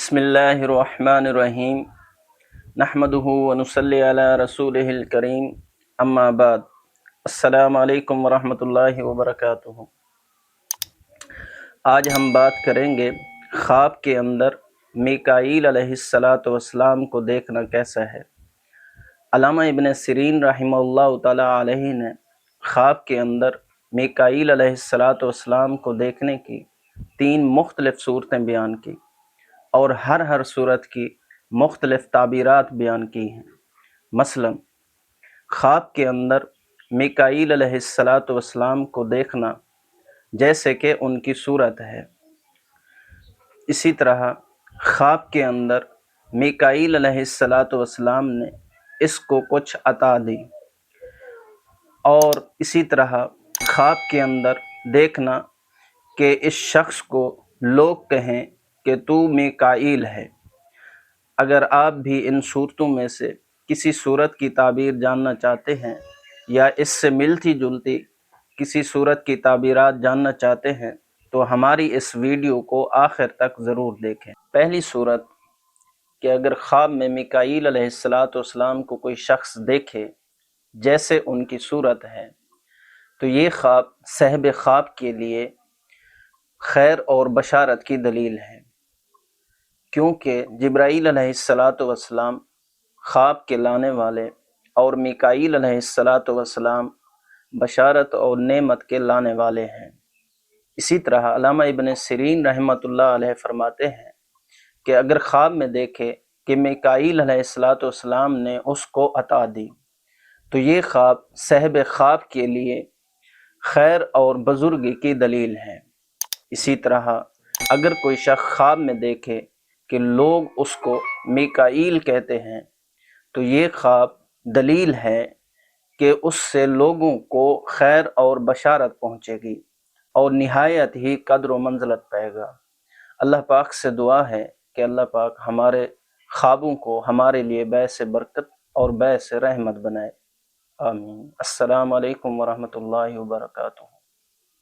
بسم اللہ الرحمن الرحیم نحمدہ ونصلی علی رسولہ الکریم اما بعد السلام علیکم ورحمۃ اللہ وبرکاتہ۔ آج ہم بات کریں گے خواب کے اندر میکائیل علیہ السلام کو دیکھنا کیسا ہے۔ علامہ ابن سیرین رحمہ اللہ تعالی علیہ نے خواب کے اندر میکائیل علیہ السلام کو دیکھنے کی 3 مختلف صورتیں بیان کی اور ہر صورت کی مختلف تعبیرات بیان کی ہیں۔ مثلا خواب کے اندر میکائیل علیہ السلام کو دیکھنا جیسے کہ ان کی صورت ہے، اسی طرح خواب کے اندر میکائیل علیہ السلام نے اس کو کچھ عطا دی، اور اسی طرح خواب کے اندر دیکھنا کہ اس شخص کو لوگ کہیں کہ تو میکائیل ہے۔ اگر آپ بھی ان صورتوں میں سے کسی صورت کی تعبیر جاننا چاہتے ہیں یا اس سے ملتی جلتی کسی صورت کی تعبیرات جاننا چاہتے ہیں تو ہماری اس ویڈیو کو آخر تک ضرور دیکھیں۔ پہلی صورت کہ اگر خواب میں میکائیل علیہ السلام کو کوئی شخص دیکھے جیسے ان کی صورت ہے تو یہ خواب صاحب خواب کے لیے خیر اور بشارت کی دلیل ہے، کیونکہ جبرائیل علیہ السلام خواب کے لانے والے اور میکائیل علیہ السلام بشارت اور نعمت کے لانے والے ہیں۔ اسی طرح علامہ ابن سیرین رحمۃ اللہ علیہ فرماتے ہیں کہ اگر خواب میں دیکھے کہ میکائیل علیہ السلام نے اس کو عطا دی تو یہ خواب صاحب خواب کے لیے خیر اور بزرگی کی دلیل ہے۔ اسی طرح اگر کوئی شخص خواب میں دیکھے کہ لوگ اس کو میکائیل کہتے ہیں تو یہ خواب دلیل ہے کہ اس سے لوگوں کو خیر اور بشارت پہنچے گی اور نہایت ہی قدر و منزلت پائے گا۔ اللہ پاک سے دعا ہے کہ اللہ پاک ہمارے خوابوں کو ہمارے لیے باعث برکت اور باعث رحمت بنائے، آمین۔ السلام علیکم ورحمۃ اللہ وبرکاتہ۔